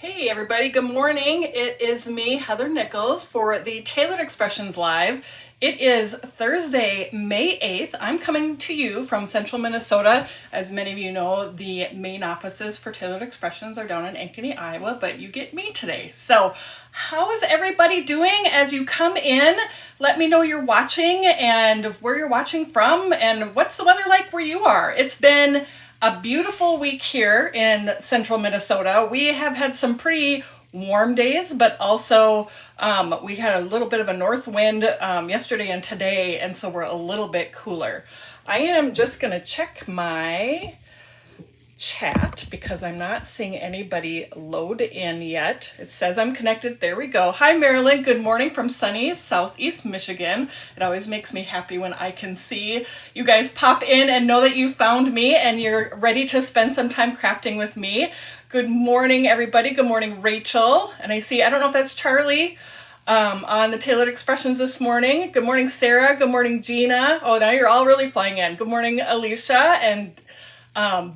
Hey everybody, good morning. It is me, Heather Nichols, for the Tailored Expressions Live. It is Thursday, May 8th. I'm coming to you from central Minnesota. As many of you know, the main offices for Tailored Expressions are down in Ankeny, Iowa, but you get me today. So how is everybody doing as you come in? Let me know you're watching and where you're watching from and what's the weather like where you are. It's been a beautiful week here in central Minnesota. We have had some pretty warm days, but also we had a little bit of a north wind yesterday and today, and so we're a little bit cooler. I am just going to check my chat because I'm not seeing anybody load in yet. It says I'm connected. There we go. Hi Marilyn, good morning from sunny Southeast Michigan. It always makes me happy when I can see you guys pop in and know that you found me and you're ready to spend some time crafting with me. Good morning everybody. Good morning Rachel. And I see, I don't know if that's Charlie on the Tailored Expressions this morning. Good morning Sarah. Good morning Gina. Oh, now you're all really flying in. Good morning Alicia and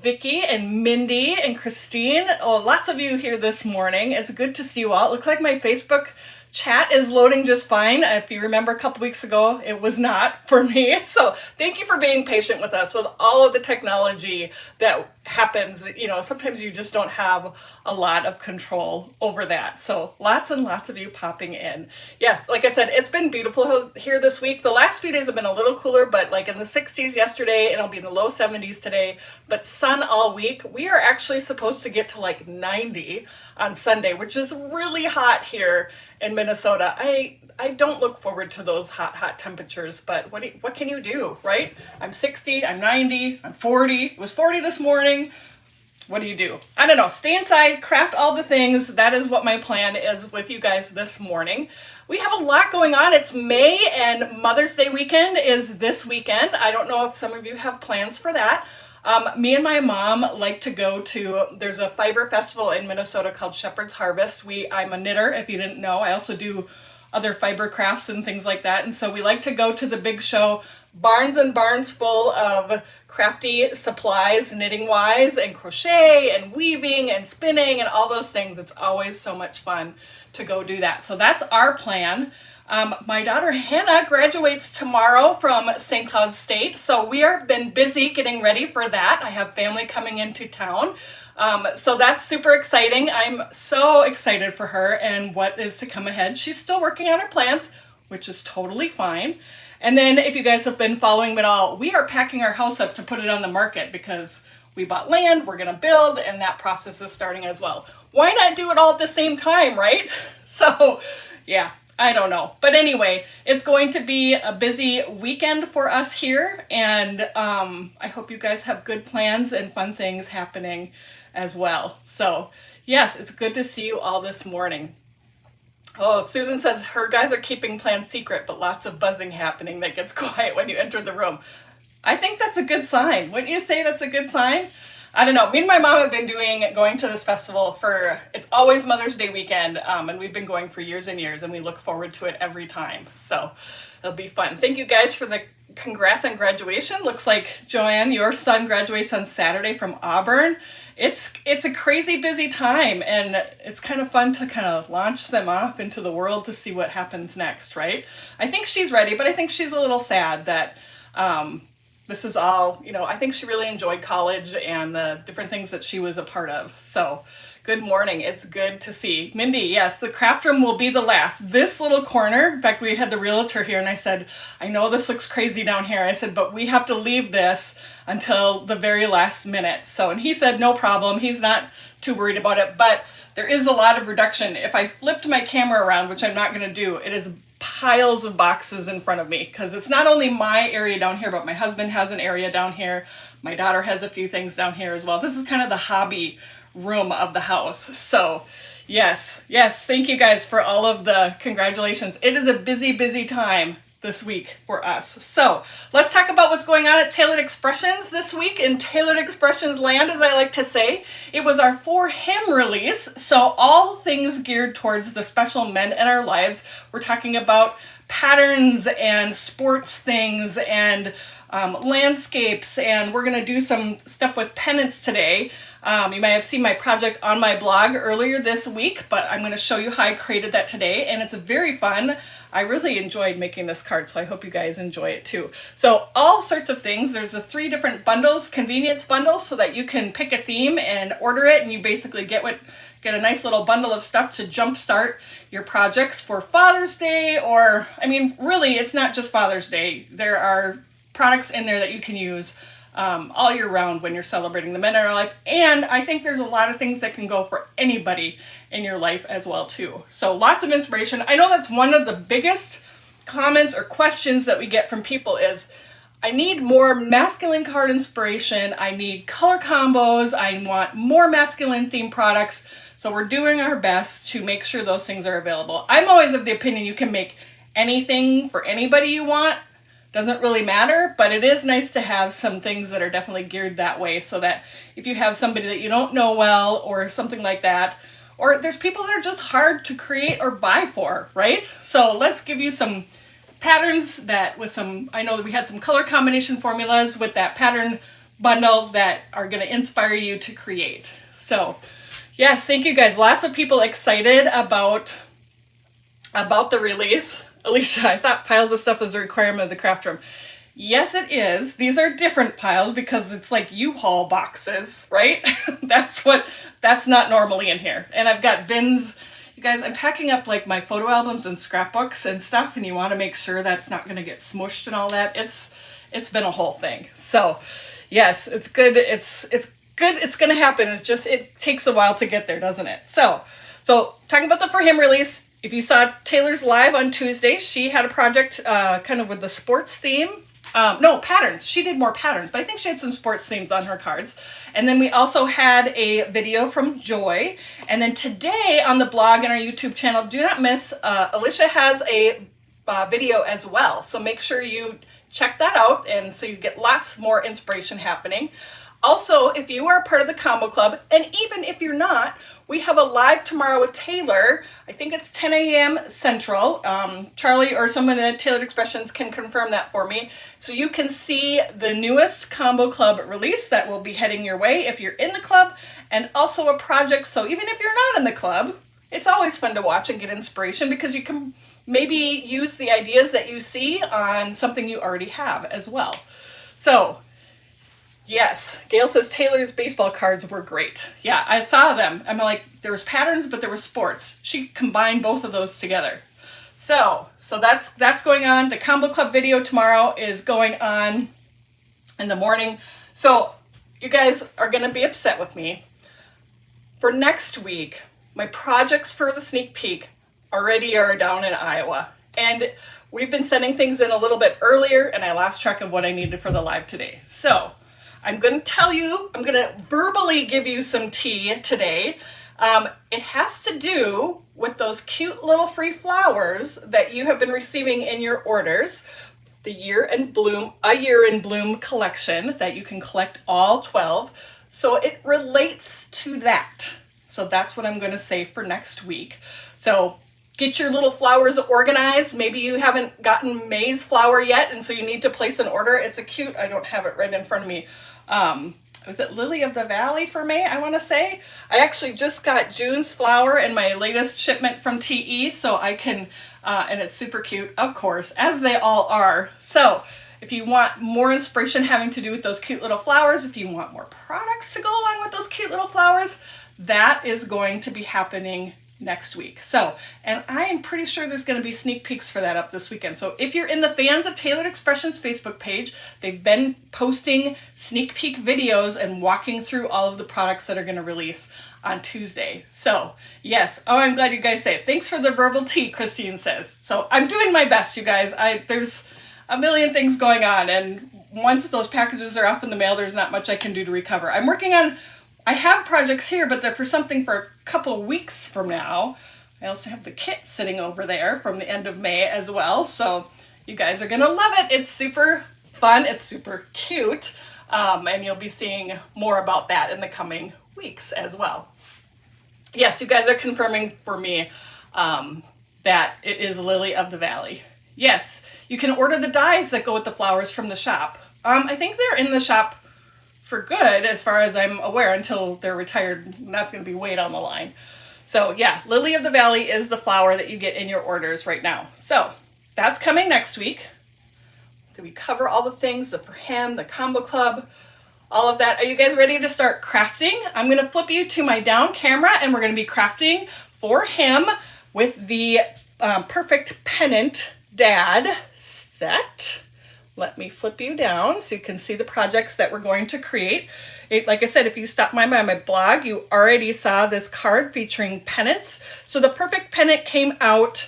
Vicky and Mindy and Christine. Oh, lots of you here this morning. It's good to see you all. It looks like my Facebook chat is loading just fine. If you remember a couple weeks ago, it was not for me. So thank you for being patient with us with all of the technology that happens. You know, sometimes you just don't have a lot of control over that. So lots and lots of you popping in. Yes, like I said, it's been beautiful here this week. The last few days have been a little cooler, but like in the 60s yesterday, and it'll be in the low 70s today, but sun all week. We are actually supposed to get to like 90 on Sunday, which is really hot here in Minnesota. I don't look forward to those hot temperatures, but what can you do, right? I'm 60, I'm 90, I'm 40. It was 40 this morning. What do you do? I don't know. Stay inside, craft all the things. That is what my plan is with you guys this morning. We have a lot going on. It's May and Mother's Day weekend is this weekend. I don't know if some of you have plans for that. Me and my mom like to go to, there's a fiber festival in Minnesota called Shepherd's Harvest. I'm a knitter, if you didn't know. I also do other fiber crafts and things like that. And so we like to go to the big show, barns and barns full of crafty supplies, knitting wise, and crochet and weaving and spinning and all those things. It's always so much fun to go do that. So that's our plan. My daughter Hannah graduates tomorrow from St. Cloud State, so we have been busy getting ready for that. I have family coming into town, so that's super exciting. I'm so excited for her and what is to come ahead. She's still working on her plans, which is totally fine. And then if you guys have been following me at all, we are packing our house up to put it on the market because we bought land, we're going to build, and that process is starting as well. Why not do it all at the same time, right? So, yeah. I don't know. But anyway, it's going to be a busy weekend for us here, and I hope you guys have good plans and fun things happening as well. So, yes, it's good to see you all this morning. Oh, Susan says her guys are keeping plans secret, but lots of buzzing happening that gets quiet when you enter the room. I think that's a good sign. Wouldn't you say that's a good sign? I don't know. Me and my mom have been going to this festival it's always Mother's Day weekend, and we've been going for years and years, and we look forward to it every time. So it'll be fun. Thank you guys for the congrats on graduation. Looks like Joanne, your son graduates on Saturday from Auburn. It's a crazy busy time, and it's kind of fun to kind of launch them off into the world to see what happens next, right? I think she's ready, but I think she's a little sad that this is all, you know, I think she really enjoyed college and the different things that she was a part of. So, good morning. It's good to see. Mindy, yes, the craft room will be the last. This little corner, in fact, we had the realtor here and I said, I know this looks crazy down here. I said, but we have to leave this until the very last minute. So, and he said, no problem. He's not too worried about it, but there is a lot of reduction. If I flipped my camera around, which I'm not going to do, it is piles of boxes in front of me because it's not only my area down here, but my husband has an area down here. My daughter has a few things down here as well. This is kind of the hobby room of the house. So yes, thank you guys for all of the congratulations. It is a busy time this week for us. So let's talk about what's going on at Tailored Expressions this week in Tailored Expressions land, as I like to say. It was our For Him release, so all things geared towards the special men in our lives. We're talking about patterns and sports things and landscapes, and we're going to do some stuff with pennants today. You might have seen my project on my blog earlier this week, but I'm going to show you how I created that today, and it's very fun. I really enjoyed making this card, so I hope you guys enjoy it too. So all sorts of things. There's the 3 different bundles, convenience bundles, so that you can pick a theme and order it, and you basically get a nice little bundle of stuff to jumpstart your projects for Father's Day, or, I mean, really, it's not just Father's Day. There are products in there that you can use all year round when you're celebrating the men in our life. And I think there's a lot of things that can go for anybody in your life as well too. So lots of inspiration. I know that's one of the biggest comments or questions that we get from people is, I need more masculine card inspiration. I need color combos. I want more masculine themed products. So we're doing our best to make sure those things are available. I'm always of the opinion you can make anything for anybody you want. Doesn't really matter, but it is nice to have some things that are definitely geared that way, so that if you have somebody that you don't know well or something like that, or there's people that are just hard to create or buy for, right? So let's give you some patterns that with some, I know we had some color combination formulas with that pattern bundle that are going to inspire you to create. So yes, thank you guys. Lots of people excited about the release. Alicia, I thought piles of stuff was a requirement of the craft room. Yes, it is. These are different piles because it's like U-Haul boxes, right? That's not normally in here. And I've got bins. You guys, I'm packing up like my photo albums and scrapbooks and stuff, and you want to make sure that's not going to get smushed and all that. It's been a whole thing. So yes, it's good. It's good. It's going to happen. It's just, it takes a while to get there, doesn't it? So talking about the For Him release, if you saw Taylor's live on Tuesday, she had a project kind of with the sports theme. No, patterns. She did more patterns, but I think she had some sports themes on her cards. And then we also had a video from Joy. And then today on the blog and our YouTube channel, do not miss, Alicia has a video as well. So make sure you check that out, and so you get lots more inspiration happening. Also, if you are a part of the Combo Club, and even if you're not, we have a live tomorrow with Taylor. I think it's 10 a.m. Central. Charlie or someone at Tailored Expressions can confirm that for me. So you can see the newest Combo Club release that will be heading your way if you're in the club, and also a project. So even if you're not in the club, it's always fun to watch and get inspiration, because you can maybe use the ideas that you see on something you already have as well. So yes, Gail says Taylor's baseball cards were great. Yeah, I saw them. I'm like, there was patterns, but there was sports. She combined both of those together. So that's going on. The Combo Club video tomorrow is going on in the morning. So you guys are going to be upset with me. For next week, my projects for the sneak peek already are down in Iowa. And we've been sending things in a little bit earlier, and I lost track of what I needed for the live today. So I'm going to tell you, I'm going to verbally give you some tea today. It has to do with those cute little free flowers that you have been receiving in your orders. The A Year in Bloom collection that you can collect all 12. So it relates to that. So that's what I'm going to say for next week. So get your little flowers organized. Maybe you haven't gotten May's flower yet, and so you need to place an order. It's a cute, I don't have it right in front of me. Was it Lily of the Valley for May, I want to say? I actually just got June's flower in my latest shipment from TE, so I can, and it's super cute, of course, as they all are. So if you want more inspiration having to do with those cute little flowers, if you want more products to go along with those cute little flowers, that is going to be happening next week. So, and I am pretty sure there's going to be sneak peeks for that up this weekend. So if you're in the Fans of Tailored Expressions Facebook page, they've been posting sneak peek videos and walking through all of the products that are going to release on Tuesday. So yes, oh, I'm glad you guys say it. Thanks for the verbal tea, Christine says. So I'm doing my best, you guys. There's a million things going on, and once those packages are off in the mail, there's not much I can do to recover. I'm working on, I have projects here, but they're for something for a couple weeks from now. I also have the kit sitting over there from the end of May as well. So you guys are going to love it. It's super fun. It's super cute. And you'll be seeing more about that in the coming weeks as well. Yes, you guys are confirming for me that it is Lily of the Valley. Yes, you can order the dies that go with the flowers from the shop. I think they're in the shop for good as far as I'm aware until they're retired, and that's going to be way down the line. So yeah, Lily of the Valley is the flower that you get in your orders right now. So that's coming next week. Did we cover all the things for him, the combo club, all of that? Are you guys ready to start crafting? I'm going to flip you to my down camera and we're going to be crafting for him with the Perfect Pennant Die Set. Let me flip you down so you can see the projects that we're going to create. Like I said, if you stopped by my blog, you already saw this card featuring pennants. So the Perfect Pennant came out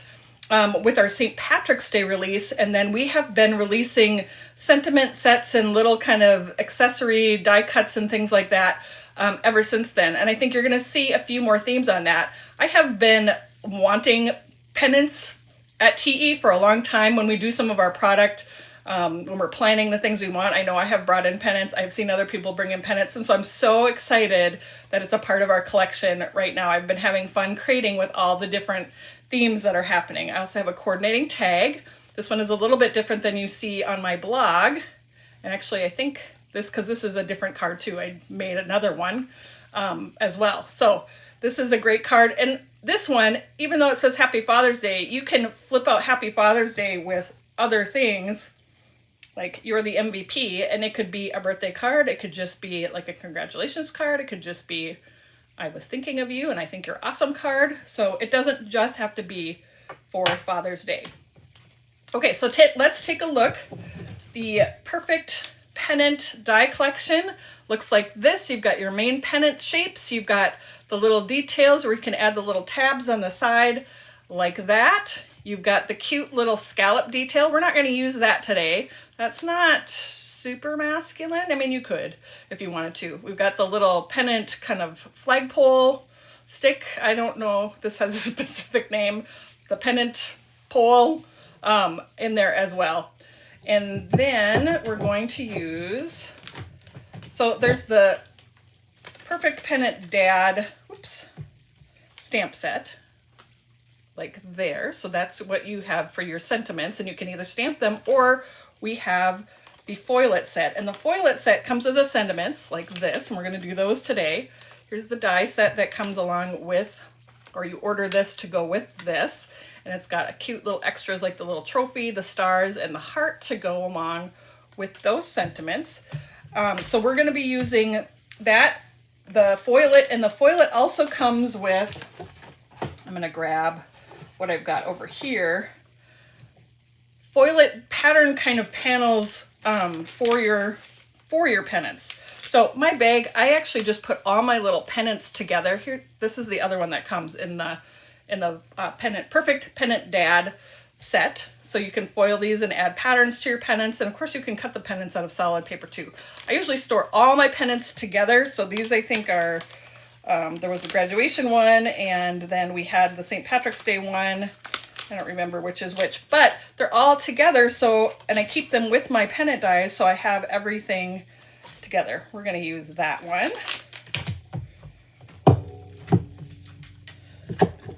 with our St. Patrick's Day release, and then we have been releasing sentiment sets and little kind of accessory die cuts and things like that ever since then. And I think you're going to see a few more themes on that. I have been wanting pennants at TE for a long time when we do some of our product. When we're planning the things we want. I know I have brought in pennants. I've seen other people bring in pennants. And so I'm so excited that it's a part of our collection right now. I've been having fun creating with all the different themes that are happening. I also have a coordinating tag. This one is a little bit different than you see on my blog. And actually I think because this is a different card too, I made another one as well. So this is a great card. And this one, even though it says Happy Father's Day, you can flip out Happy Father's Day with other things. Like you're the MVP, and it could be a birthday card. It could just be like a congratulations card. It could just be, I was thinking of you and I think you're awesome card. So it doesn't just have to be for Father's Day. Okay, so let's take a look. The Perfect Pennant die collection looks like this. You've got your main pennant shapes. You've got the little details where you can add the little tabs on the side like that. You've got the cute little scallop detail. We're not going to use that today. That's not super masculine. I mean, you could if you wanted to. We've got the little pennant kind of flagpole stick. I don't know. This has a specific name. The pennant pole in there as well. And then we're going to use, so there's the Perfect Pennant Dad, stamp set. Like there. So that's what you have for your sentiments, and you can either stamp them or we have the foilet set. And the foilet set comes with the sentiments like this, and we're going to do those today. Here's the die set that comes along with, or you order this to go with this, and it's got a cute little extras like the little trophy, the stars, and the heart to go along with those sentiments. So we're going to be using that, the foilet, and the foilet also comes with, I'm going to grab what I've got over here, foilet pattern kind of panels for your pennants. So my bag, I actually just put all my little pennants together here. This is the other one that comes in the pennant, Perfect Pennant Dad set. So you can foil these and add patterns to your pennants, and of course you can cut the pennants out of solid paper too. I usually store all my pennants together. So these I think are. There was a graduation one, and then we had the St. Patrick's Day one. I don't remember which is which, but they're all together. So, and I keep them with my pennant dies, so I have everything together. We're going to use that one.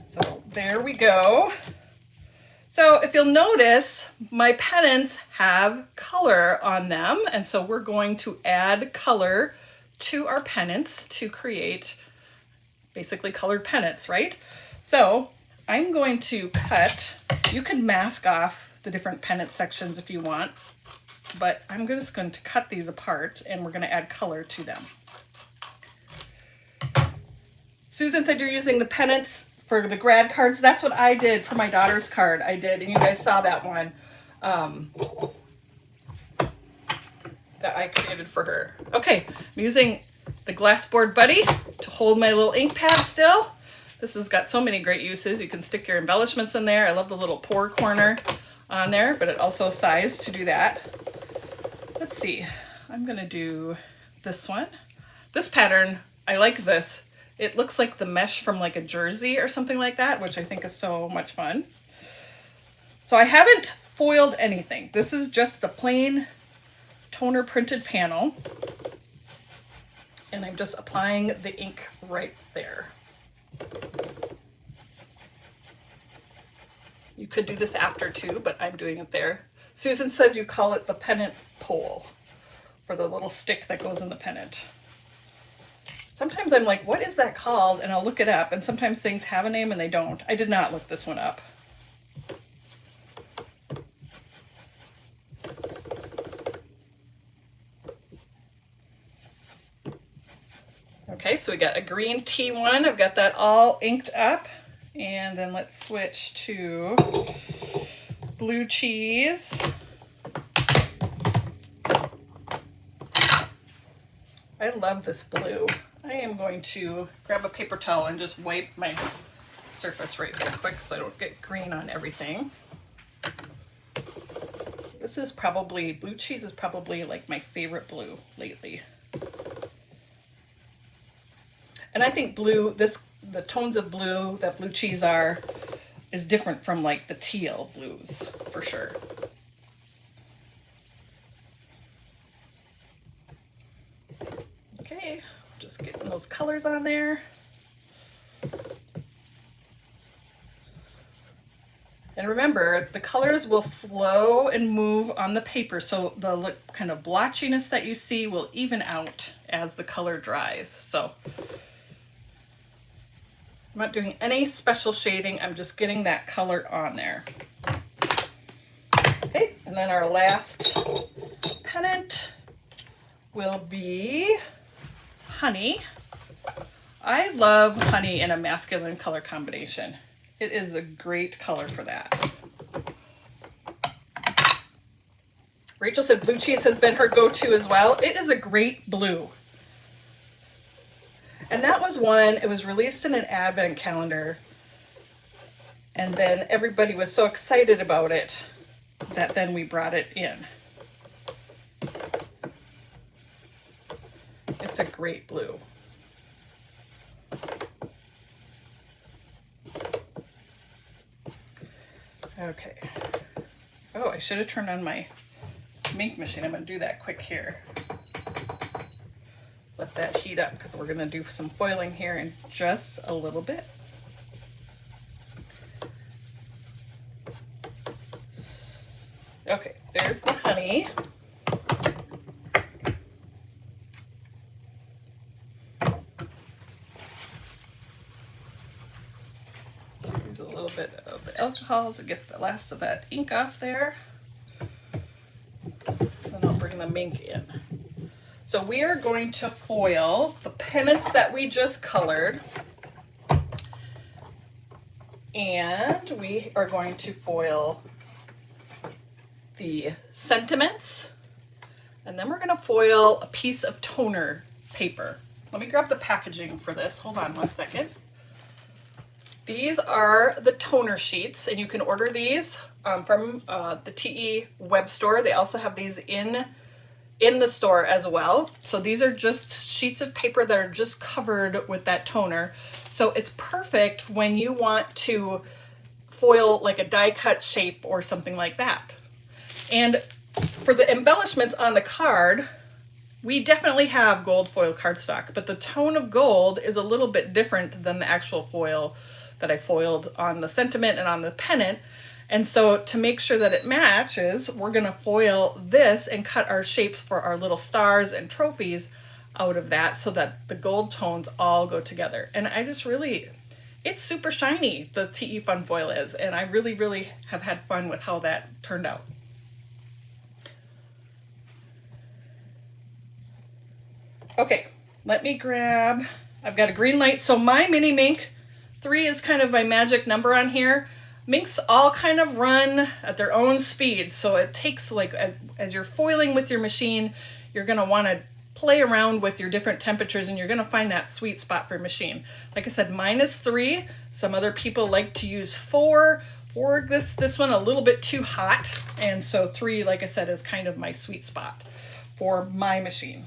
So there we go. So if you'll notice, my pennants have color on them, and so we're going to add color to our pennants to create basically colored pennants, right? So I'm going to cut, you can mask off the different pennant sections if you want, but I'm just going to cut these apart and we're going to add color to them. Susan said you're using the pennants for the grad cards. That's what I did for my daughter's card. I did, and you guys saw that one that I created for her. Okay, I'm using the Glassboard Buddy to hold my little ink pad still. This has got so many great uses. You can stick your embellishments in there. I love the little pour corner on there, but it also sized to do that. Let's see. I'm going to do this one. This pattern, I like this. It looks like the mesh from like a jersey or something like that, which I think is so much fun. So I haven't foiled anything. This is just the plain toner printed panel. And I'm just applying the ink right there. You could do this after too, but I'm doing it there. Susan says you call it the pennant pole. for the little stick that goes in the pennant. Sometimes I'm like, what is that called? And I'll look it up, and sometimes things have a name and they don't. I did not look this one up. Okay, so we got a green tea one. I've got that all inked up. And then let's switch to blue cheese. I love this blue. I am going to grab a paper towel and just wipe my surface right real quick so I don't get green on everything. This is probably, blue cheese is probably like my favorite blue lately. And I think blue, the tones of blue that blue cheese is different from like the teal blues for sure. Okay, just getting those colors on there. And remember, the colors will flow and move on the paper, so the kind of blotchiness that you see will even out as the color dries. So I'm not doing any special shading, I'm just getting that color on there. Okay, and then our last pennant will be honey. I love honey in a masculine color combination. It is a great color for that. Rachel said blue cheese has been her go-to as well. It is a great blue. And that was one, it was released in an advent calendar. And then everybody was so excited about it that then we brought it in. It's a great blue. Okay. Oh, I should have turned on my ink machine. I'm going to do that quick here. Let that heat up because we're going to do some foiling here in just a little bit. Okay, there's the honey. Use a little bit of the alcohol to get the last of that ink off there. Then I'll bring the ink in. So we are going to foil the pennants that we just colored. And we are going to foil the sentiments. And then we're going to foil a piece of toner paper. Let me grab the packaging for this. Hold on one second. These are the toner sheets, and you can order these from the TE web store. They also have these in the store as well. So these are just sheets of paper that are just covered with that toner. So it's perfect when you want to foil like a die cut shape or something like that. And for the embellishments on the card, we definitely have gold foil cardstock, but the tone of gold is a little bit different than the actual foil that I foiled on the sentiment and on the pennant. And so to make sure that it matches, we're gonna foil this and cut our shapes for our little stars and trophies out of that so that the gold tones all go together. And I just really, it's super shiny, the TE Fun Foil is, and I really, really have had fun with how that turned out. Okay, let me grab, I've got a green light. So my mini Mink 3 is kind of my magic number on here. Minks all kind of run at their own speed. So it takes like, as you're foiling with your machine, you're gonna wanna play around with your different temperatures and you're gonna find that sweet spot for your machine. Like I said, mine is 3. Some other people like to use 4. This one a little bit too hot. And so 3, like I said, is kind of my sweet spot for my machine.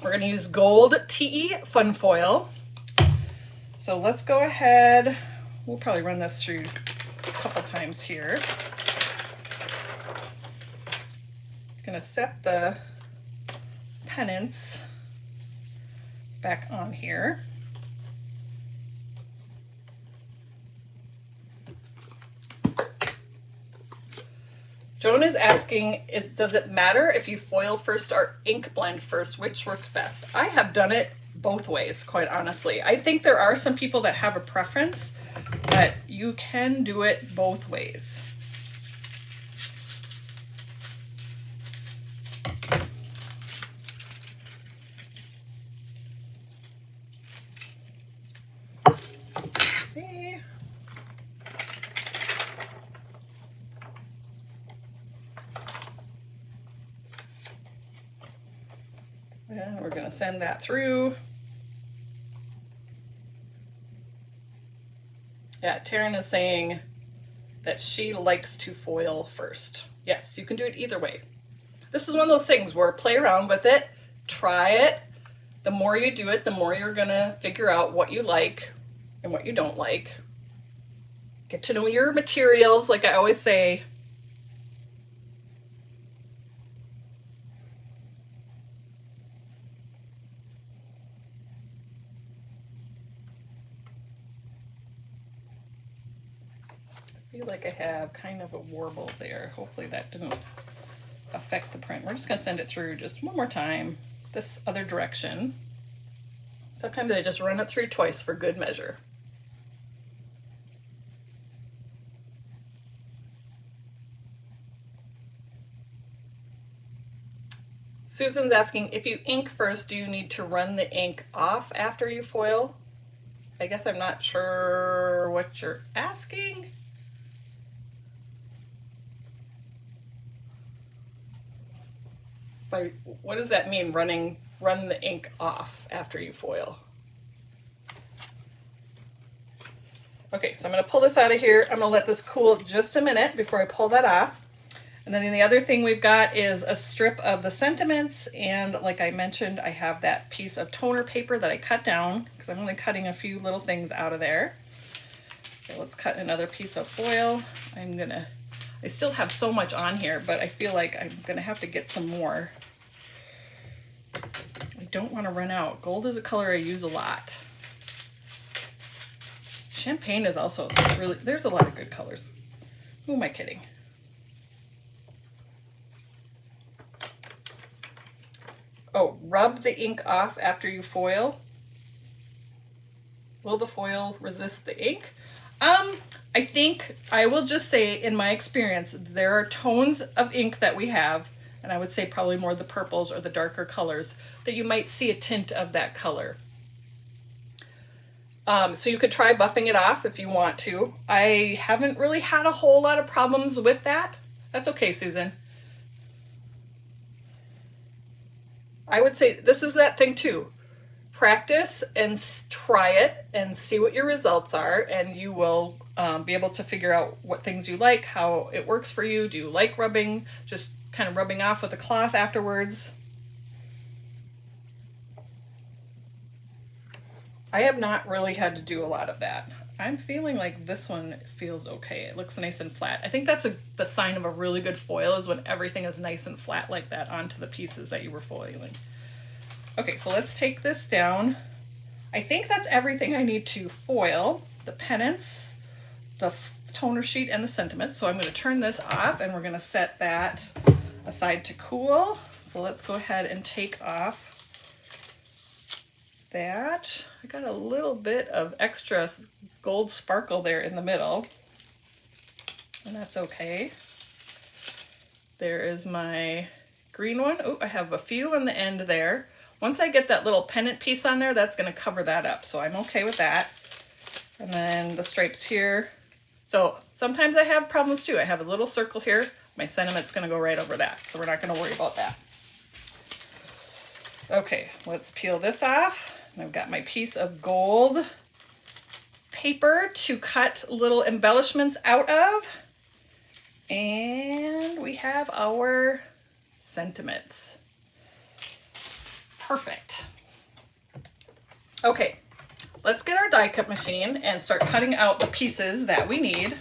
We're gonna use gold TE Fun Foil. So let's go ahead. We'll probably run this through a couple times here. Gonna set the pennants back on here. Joan is asking, does it matter if you foil first or ink blend first? Which works best? I have done it both ways, quite honestly. I think there are some people that have a preference, but you can do it both ways. Okay. And we're going to send that through. Yeah, Taryn is saying that she likes to foil first. Yes, you can do it either way. This is one of those things where play around with it, try it. The more you do it, the more you're gonna figure out what you like and what you don't like. Get to know your materials, like I always say. I feel like I have kind of a warble there. Hopefully that didn't affect the print. We're just going to send it through just one more time, this other direction. Sometimes I just run it through twice for good measure. Susan's asking, if you ink first, do you need to run the ink off after you foil? I guess I'm not sure what you're asking. What does that mean, run the ink off after you foil? Okay, so I'm going to pull this out of here. I'm going to let this cool just a minute before I pull that off. And then the other thing we've got is a strip of the sentiments, and like I mentioned, I have that piece of toner paper that I cut down because I'm only cutting a few little things out of there. So let's cut another piece of foil. I still have so much on here, but I feel like I'm gonna have to get some more. I don't want to run out. Gold is a color I use a lot. Champagne is also really, there's a lot of good colors. Who am I kidding? Oh, rub the ink off after you foil. Will the foil resist the ink? I think I will just say, in my experience, there are tones of ink that we have, and I would say probably more the purples or the darker colors, that you might see a tint of that color. So you could try buffing it off if you want to. I haven't really had a whole lot of problems with that. That's okay, Susan. I would say this is that thing too. Practice and try it and see what your results are, and you will be able to figure out what things you like, how it works for you. Do you like rubbing, just kind of rubbing off with a cloth afterwards? I have not really had to do a lot of that. I'm feeling like this one feels okay. It looks nice and flat. I think that's the sign of a really good foil, is when everything is nice and flat like that onto the pieces that you were foiling. Okay, so let's take this down. I think that's everything I need to foil. The pennants, the toner sheet, and the sentiments. So I'm going to turn this off, and we're going to set that aside to cool. So let's go ahead and take off that. I got a little bit of extra gold sparkle there in the middle, and that's okay. There is my green one. Oh, I have a few on the end there. Once I get that little pennant piece on there, that's going to cover that up, so I'm okay with that. And then the stripes here. So sometimes I have problems too. I have a little circle here. My sentiment's going to go right over that, so we're not going to worry about that. Okay, let's peel this off. And I've got my piece of gold paper to cut little embellishments out of. And we have our sentiments. Perfect. Okay, let's get our die cut machine and start cutting out the pieces that we need.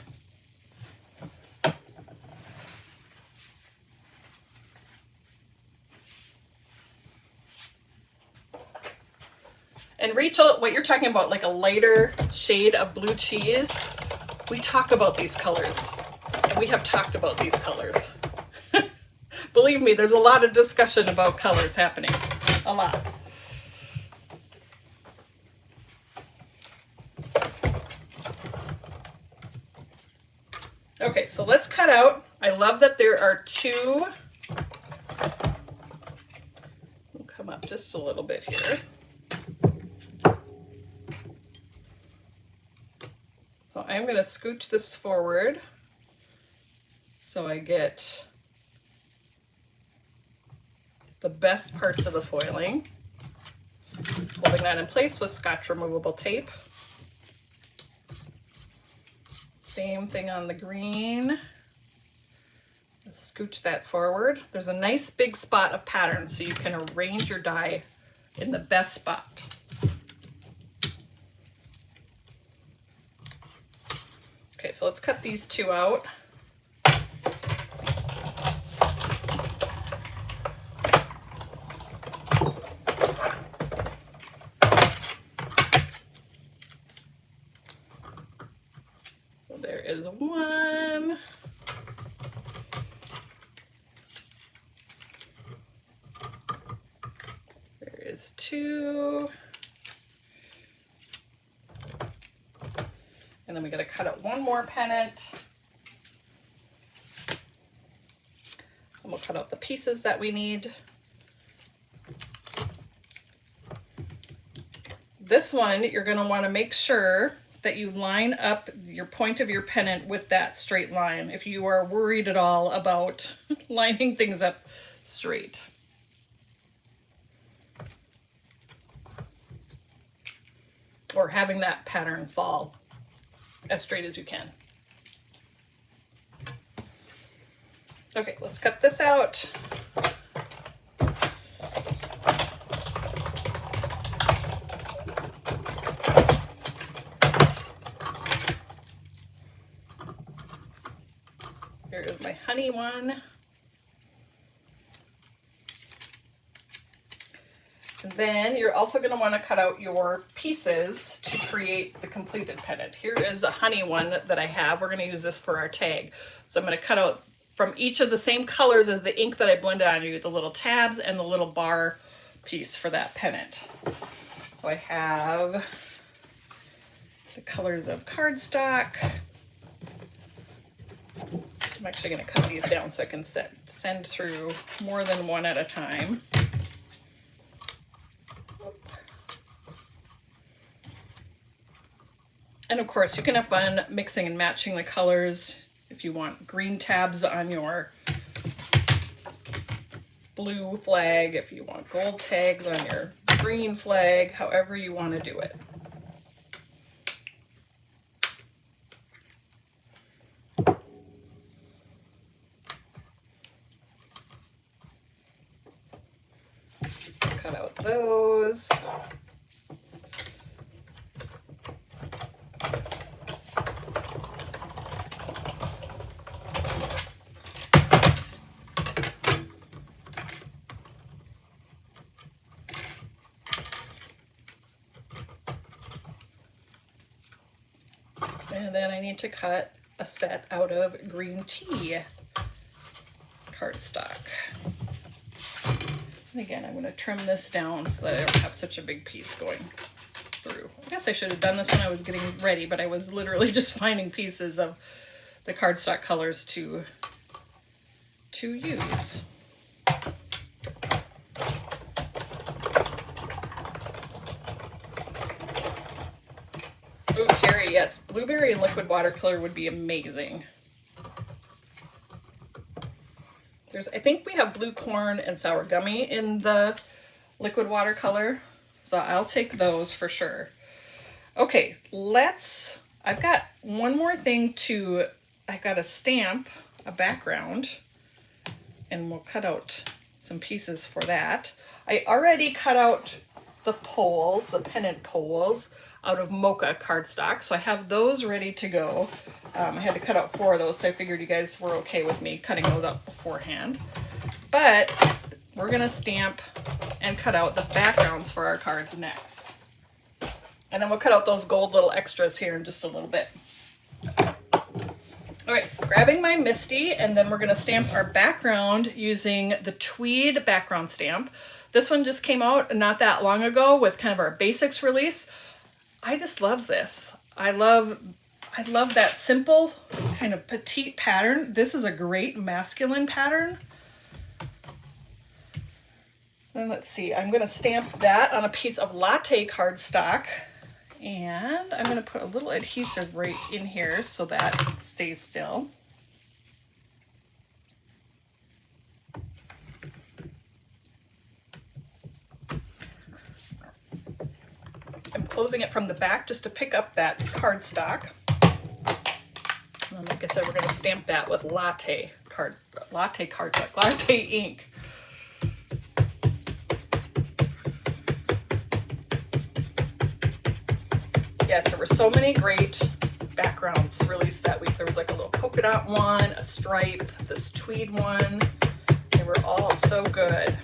And Rachel, what you're talking about, like a lighter shade of blue cheese, we talk about these colors. And we have talked about these colors. Believe me, there's a lot of discussion about colors happening. A lot. Okay, so let's cut out. I love that there are two. We'll come up just a little bit here. So I'm going to scooch this forward so I get the best parts of the foiling. Holding that in place with Scotch removable tape. Same thing on the green. Scooch that forward. There's a nice big spot of pattern so you can arrange your die in the best spot. Okay, so let's cut these two out. So there is one. There is two. And then we got to cut out one more pennant. And we'll cut out the pieces that we need. This one, you're going to want to make sure that you line up your point of your pennant with that straight line if you are worried at all about lining things up straight. Or having that pattern fall as straight as you can. Okay, let's cut this out. Here is my honey one. And then you're also going to want to cut out your pieces to create the completed pennant. Here is a honey one that I have. We're going to use this for our tag. So I'm going to cut out from each of the same colors as the ink that I blended on you, the little tabs and the little bar piece for that pennant. So I have the colors of cardstock. I'm actually going to cut these down so I can send through more than one at a time. And of course, you can have fun mixing and matching the colors. If you want green tabs on your blue flag, if you want gold tags on your green flag, however you want to do it. Cut out those. And then I need to cut a set out of green tea cardstock. And again, I'm going to trim this down so that I don't have such a big piece going through. I guess I should have done this when I was getting ready, but I was literally just finding pieces of the cardstock colors to use. Oh, Carrie, yes, blueberry and liquid watercolor would be amazing. I think we have blue corn and sour gummy in the liquid watercolor, so I'll take those for sure. Okay, I've got one more thing I've got to stamp a background, and we'll cut out some pieces for that. I already cut out the poles, the pennant poles, out of Mocha cardstock, so I have those ready to go. I had to cut out 4 of those, so I figured you guys were okay with me cutting those out beforehand. But we're going to stamp and cut out the backgrounds for our cards next. And then we'll cut out those gold little extras here in just a little bit. All right, grabbing my Misty, and then we're gonna stamp our background using the Tweed background stamp. This one just came out not that long ago with kind of our basics release. I just love this. I love that simple kind of petite pattern. This is a great masculine pattern. Then let's see, I'm gonna stamp that on a piece of Latte cardstock. And I'm gonna put a little adhesive right in here so that it stays still. I'm closing it from the back just to pick up that cardstock. And like I said, we're gonna stamp that with Latte cardstock, Latte ink. Yes, there were so many great backgrounds released that week. There was like a little polka dot one, a stripe, this tweed one. They were all so good.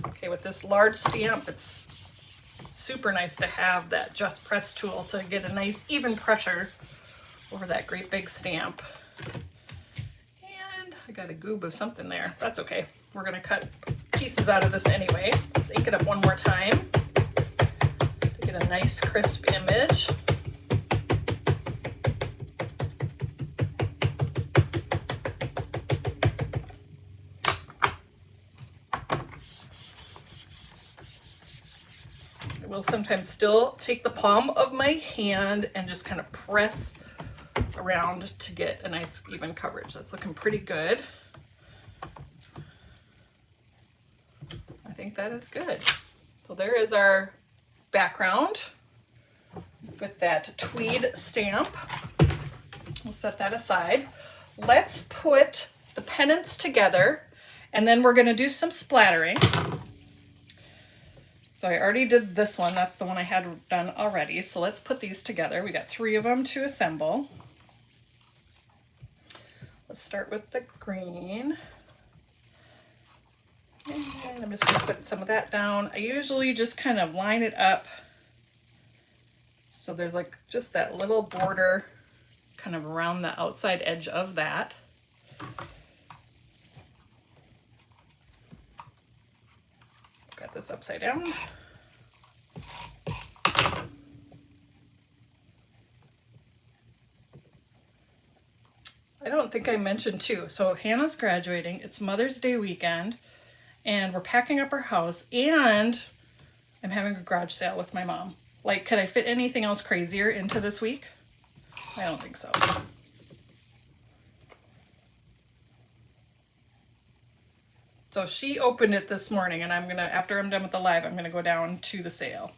Okay, with this large stamp, it's super nice to have that just press tool to get a nice even pressure over that great big stamp. And I got a goob of something there. That's okay. We're gonna cut pieces out of this anyway. Let's ink it up one more time. Get a nice crisp image. I will sometimes still take the palm of my hand and just kind of press around to get a nice even coverage. That's looking pretty good. I think that is good. So there is our background with that tweed stamp. We'll set that aside. Let's put the pennants together, and then we're going to do some splattering. So I already did this one. That's the one I had done already. So let's put these together. We got 3 of them to assemble. Let's start with the green. And I'm just going to put some of that down. I usually just kind of line it up so there's like just that little border kind of around the outside edge of that. Got this upside down. I don't think I mentioned too, so Hannah's graduating. It's Mother's Day weekend. And we're packing up our house, and I'm having a garage sale with my mom. Like, could I fit anything else crazier into this week? I don't think so. So she opened it this morning, and I'm gonna, after I'm done with the live, I'm gonna go down to the sale.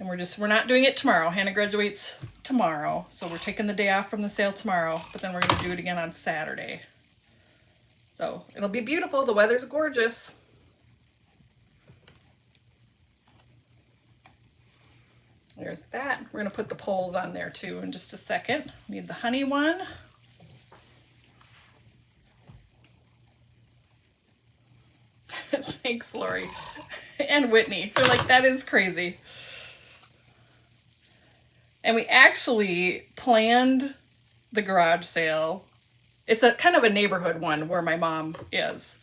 And we're not doing it tomorrow. Hannah graduates tomorrow, so we're taking the day off from the sale tomorrow, but then we're gonna do it again on Saturday. So it'll be beautiful. The weather's gorgeous. There's that. We're going to put the poles on there too in just a second. Need the honey one. Thanks, Lori. And Whitney. They're like, that is crazy. And we actually planned the garage sale. It's a kind of a neighborhood one where my mom is.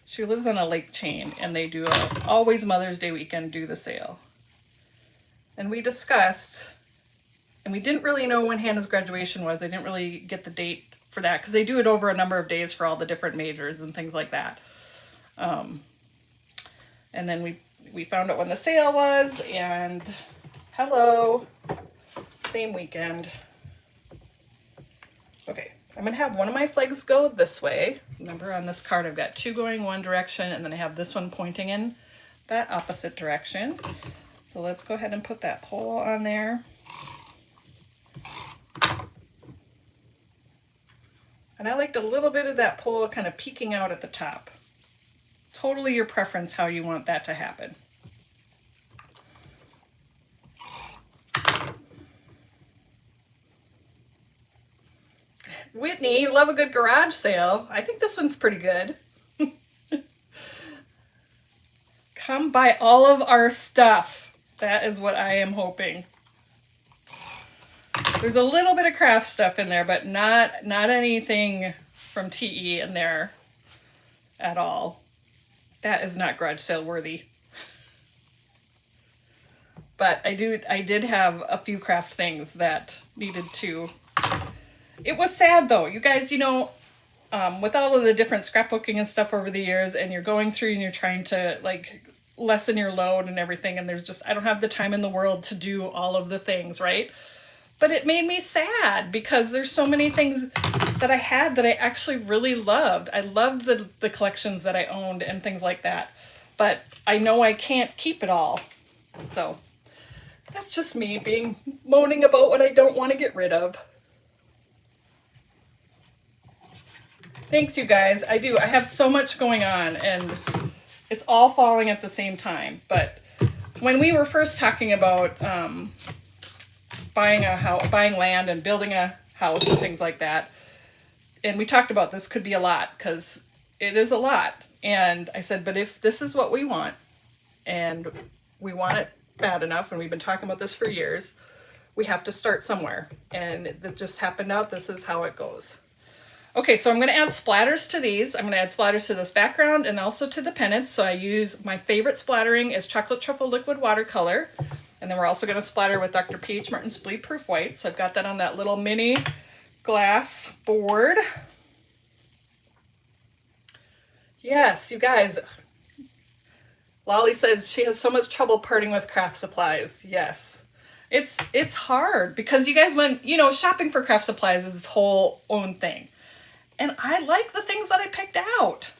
She lives on a lake chain, and they do always Mother's Day weekend do the sale. And we discussed, and we didn't really know when Hannah's graduation was. They didn't really get the date for that because they do it over a number of days for all the different majors and things like that. And then we found out when the sale was, and hello, same weekend. Okay. I'm going to have one of my flags go this way. Remember, on this card I've got 2 going one direction, and then I have this one pointing in that opposite direction. So let's go ahead and put that pole on there. And I liked a little bit of that pole kind of peeking out at the top. Totally your preference how you want that to happen. Whitney, love a good garage sale. I think this one's pretty good. Come buy all of our stuff. That is what I am hoping. There's a little bit of craft stuff in there, but not anything from TE in there at all. That is not garage sale worthy. But I did have a few craft things that needed to. It was sad though, you guys, you know, with all of the different scrapbooking and stuff over the years, and you're going through and you're trying to like lessen your load and everything, and there's just, I don't have the time in the world to do all of the things, right? But it made me sad because there's so many things that I had that I actually really loved. I loved the collections that I owned and things like that. But I know I can't keep it all. So that's just me moaning about what I don't want to get rid of. Thanks, you guys. I do. I have so much going on and it's all falling at the same time. But when we were first talking about buying land and building a house and things like that, and we talked about this could be a lot because it is a lot. And I said, but if this is what we want and we want it bad enough, and we've been talking about this for years, we have to start somewhere. And it just happened out. This is how it goes. Okay, so I'm going to add splatters to these. I'm going to add splatters to this background and also to the pennants. So I use my favorite splattering is Chocolate Truffle Liquid Watercolor. And then we're also going to splatter with Dr. P.H. Martin's Bleed Proof White. So I've got that on that little mini glass board. Yes, you guys. Lolly says she has so much trouble parting with craft supplies. Yes. It's hard because you guys, when, you know, shopping for craft supplies is this whole own thing. And I like the things that I picked out.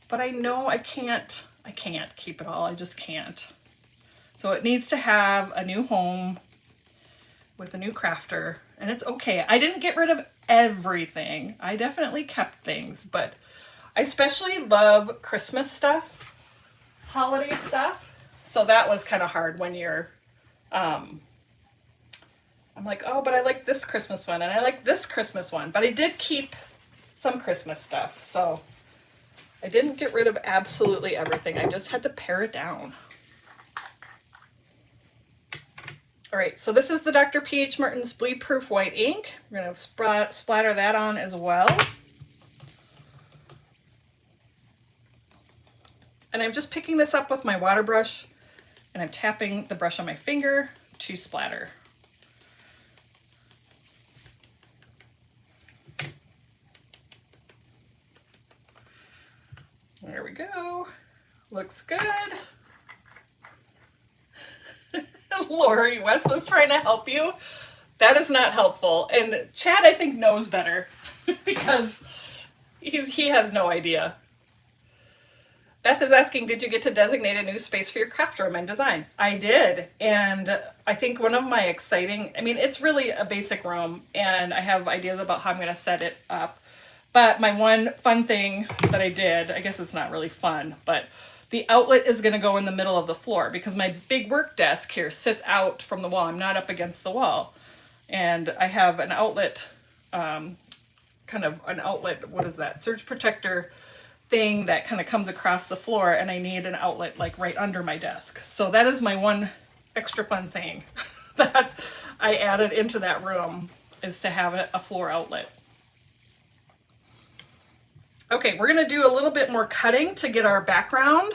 But I know I can't keep it all. I just can't. So it needs to have a new home with a new crafter. And it's okay. I didn't get rid of everything. I definitely kept things, but I especially love Christmas stuff, holiday stuff. So that was kind of hard when you're, I'm like, oh, but I like this Christmas one and I like this Christmas one, but I did keep some Christmas stuff. So I didn't get rid of absolutely everything. I just had to pare it down. All right, so this is the Dr. P.H. Martin's Bleed Proof White ink. We're going to splatter that on as well. And I'm just picking this up with my water brush, and I'm tapping the brush on my finger to splatter. There we go. Looks good. Lori, Wes was trying to help you. That is not helpful. And Chad, I think, knows better because he has no idea. Beth is asking, did you get to designate a new space for your craft room and design? I did. And I think one of my exciting, I mean, it's really a basic room and I have ideas about how I'm going to set it up. But my one fun thing that I did, I guess it's not really fun, but the outlet is going to go in the middle of the floor because my big work desk here sits out from the wall. I'm not up against the wall. And I have an outlet, kind of an outlet, what is that? Surge protector thing that kind of comes across the floor, and I need an outlet like right under my desk. So that is my one extra fun thing that I added into that room, is to have a floor outlet. Okay, we're going to do a little bit more cutting to get our background.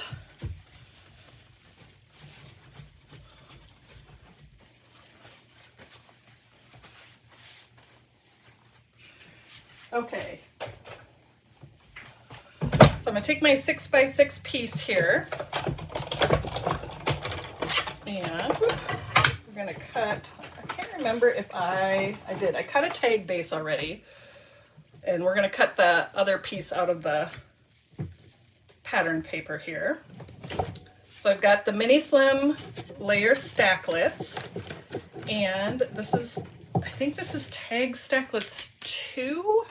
Okay. So I'm going to take my 6x6 piece here, and we're going to cut, I can't remember if I cut a tag base already. And we're going to cut the other piece out of the pattern paper here. So I've got the mini slim layer Stacklets, and this is, I think this is tag Stacklets 2.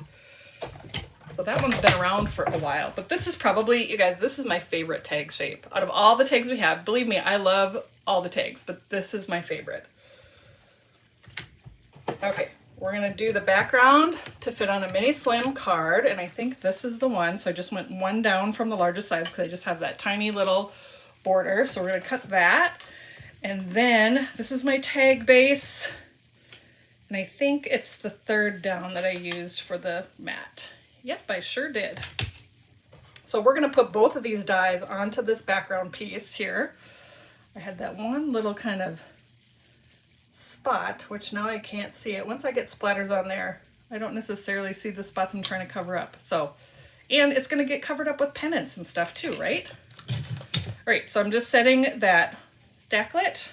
So that one's been around for a while, but this is probably, you guys, this is my favorite tag shape. Out of all the tags we have, believe me, I love all the tags, but this is my favorite. Okay. We're going to do the background to fit on a mini slim card, and I think this is the one. So I just went one down from the largest size because I just have that tiny little border. So we're going to cut that. And then this is my tag base. And I think it's the third down that I used for the mat. Yep, I sure did. So we're gonna put both of these dies onto this background piece here. I had that one little kind of spot, which now I can't see it. Once I get splatters on there, I don't necessarily see the spots I'm trying to cover up. So, and it's gonna get covered up with pennants and stuff too, right? All right, so I'm just setting that stacklet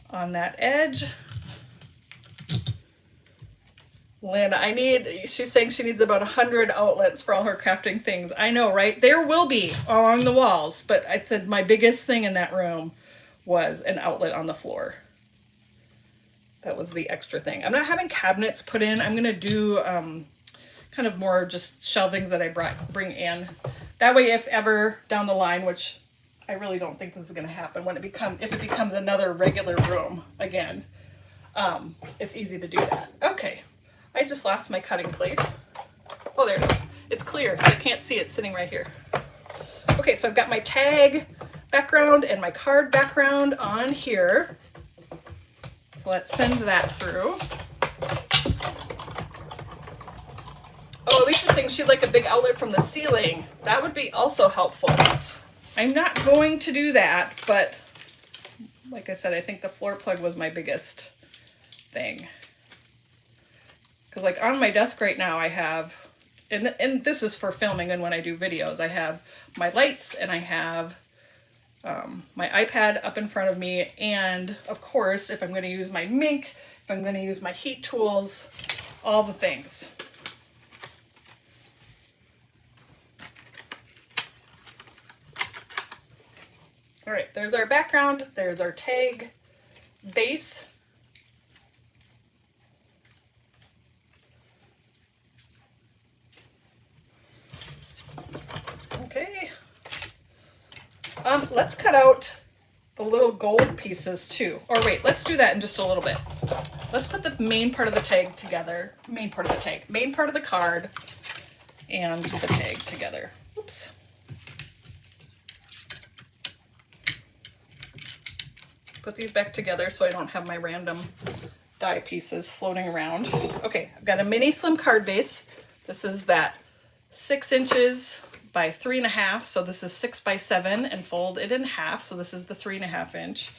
on that edge. Lynn, she's saying she needs about 100 outlets for all her crafting things. I know, right? There will be along the walls, but I said my biggest thing in that room was an outlet on the floor. That was the extra thing. I'm not having cabinets put in. I'm gonna do kind of more just shelvings that I bring in. That way, if ever down the line, which I really don't think this is gonna happen, if it becomes another regular room again, it's easy to do that. Okay. I just lost my cutting plate. Oh, there it is. It's clear, so I can't see it sitting right here. Okay, so I've got my tag background and my card background on here. So let's send that through. Oh, Lisa's saying she'd like a big outlet from the ceiling. That would be also helpful. I'm not going to do that, but like I said, I think the floor plug was my biggest thing. Because like on my desk right now I have, and this is for filming and when I do videos, I have my lights and I have my iPad up in front of me, and of course if I'm going to use my Mink, if I'm going to use my heat tools, all the things. All right, there's our background, there's our tag base. Okay, let's cut out the little gold pieces too. Or wait, let's do that in just a little bit. Let's put the main part of the tag together, main part of the card and the tag together. Oops. Put these back together so I don't have my random die pieces floating around. Okay, I've got a mini slim card base. This is that 6 inches by 3.5, so this is 6 by 7, and fold it in half, so this is the 3.5 inch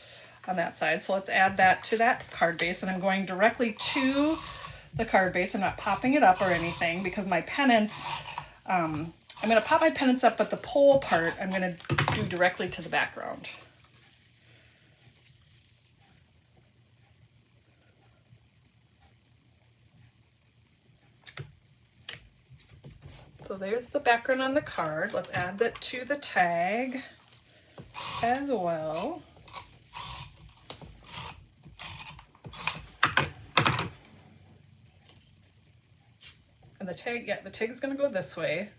on that side. So let's add that to that card base, and I'm going directly to the card base. I'm not popping it up or anything because my pennants, I'm going to pop my pennants up, but the pole part I'm going to do directly to the background. So there's the background on the card. Let's add that to the tag as well. And the tag, yeah, the tag is going to go this way.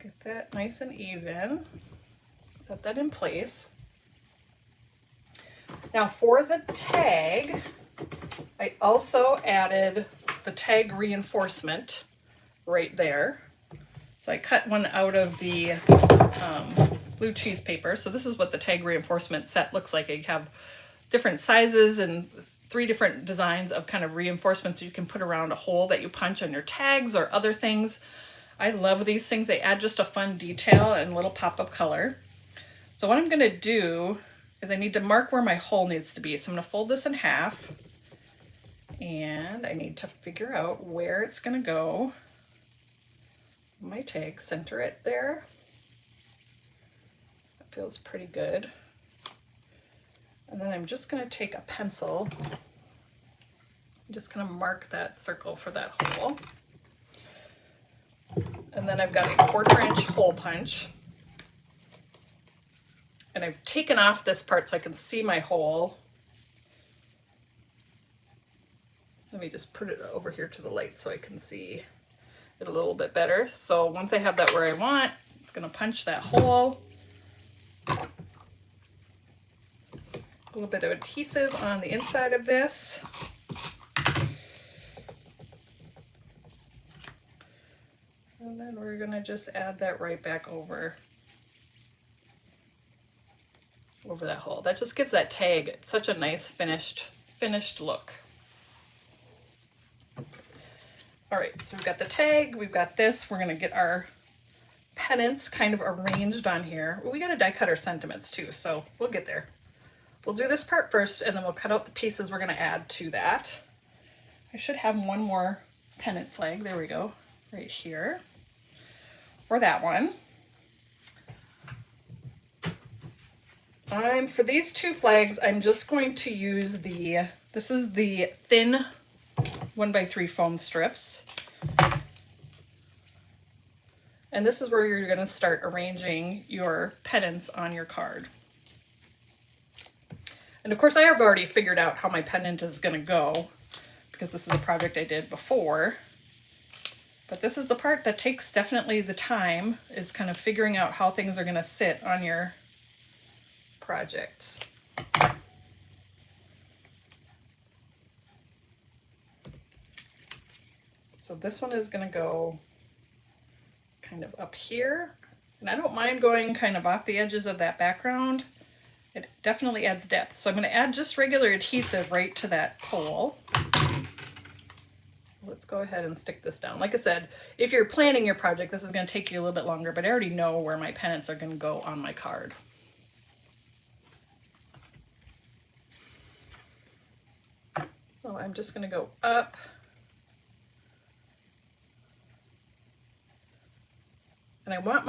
Get that nice and even. Set that in place. Now for the tag, I also added the tag reinforcement right there. So I cut one out of the blue cheese paper. So this is what the tag reinforcement set looks like. You have different sizes and 3 different designs of kind of reinforcements you can put around a hole that you punch on your tags or other things. I love these things. They add just a fun detail and little pop-up color. So what I'm going to do is I need to mark where my hole needs to be. So I'm going to fold this in half. And I need to figure out where it's going to go. My tag, center it there. That feels pretty good. And then I'm just going to take a pencil. I'm just going to mark that circle for that hole. And then I've got a 1/4 inch hole punch. And I've taken off this part so I can see my hole. Let me just put it over here to the light so I can see it a little bit better. So once I have that where I want, it's going to punch that hole. A little bit of adhesive on the inside of this. And then we're going to just add that right back over over that hole. That just gives that tag such a nice finished look. All right, so we've got the tag, we've got this. We're gonna get our pennants kind of arranged on here. We gotta die cut our sentiments too, so we'll get there. We'll do this part first, and then we'll cut out the pieces we're gonna add to that. I should have one more pennant flag. There we go, right here. For that one. For these two flags, I'm just going to use this is the thin 1x3 foam strips. And this is where you're going to start arranging your pennants on your card. And of course I have already figured out how my pennant is going to go, because this is a project I did before. But this is the part that takes definitely the time, is kind of figuring out how things are going to sit on your projects. So this one is going to go kind of up here, and I don't mind going kind of off the edges of that background. It definitely adds depth. So I'm going to add just regular adhesive right to that pole. So let's go ahead and stick this down. Like I said, if you're planning your project, this is going to take you a little bit longer, but I already know where my pennants are going to go on my card. So I'm just going to go up. And I want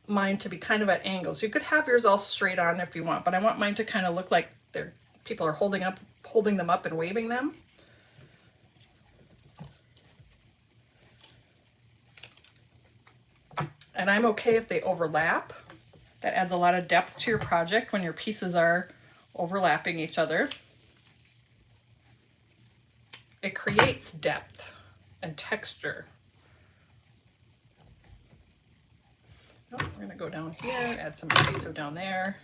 mine to be kind of at angles. You could have yours all straight on if you want, but I want mine to kind of look like people are holding them up and waving them. And I'm okay if they overlap. That adds a lot of depth to your project when your pieces are overlapping each other. It creates depth and texture. Oh, we're going to go down here, add some adhesive down there.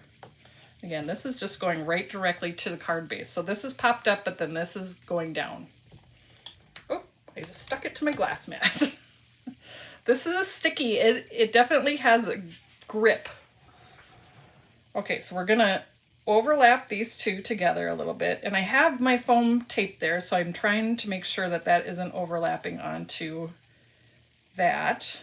Again, this is just going right directly to the card base. So this is popped up, but then this is going down. Oh, I just stuck it to my glass mat. This is sticky. It definitely has a grip. Okay, so we're going to overlap these two together a little bit. And I have my foam tape there, so I'm trying to make sure that that isn't overlapping onto that.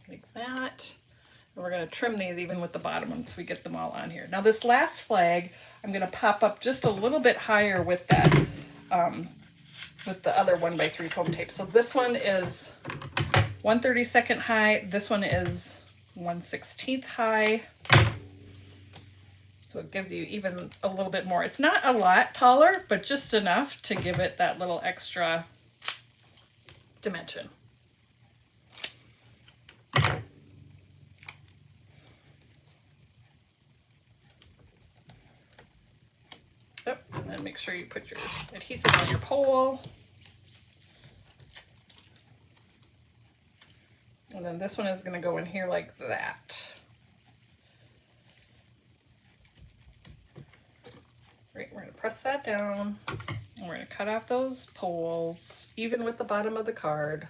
Like that. And we're going to trim these even with the bottom once we get them all on here. Now this last flag, I'm going to pop up just a little bit higher with that, with the other 1x3 foam tape. So this one is 1/32 high. This one is 1/16 high. So it gives you even a little bit more. It's not a lot taller, but just enough to give it that little extra dimension. Oh, and then make sure you put your adhesive on your pole. And then this one is going to go in here like that. Right, we're going to press that down, and we're going to cut off those poles, even with the bottom of the card.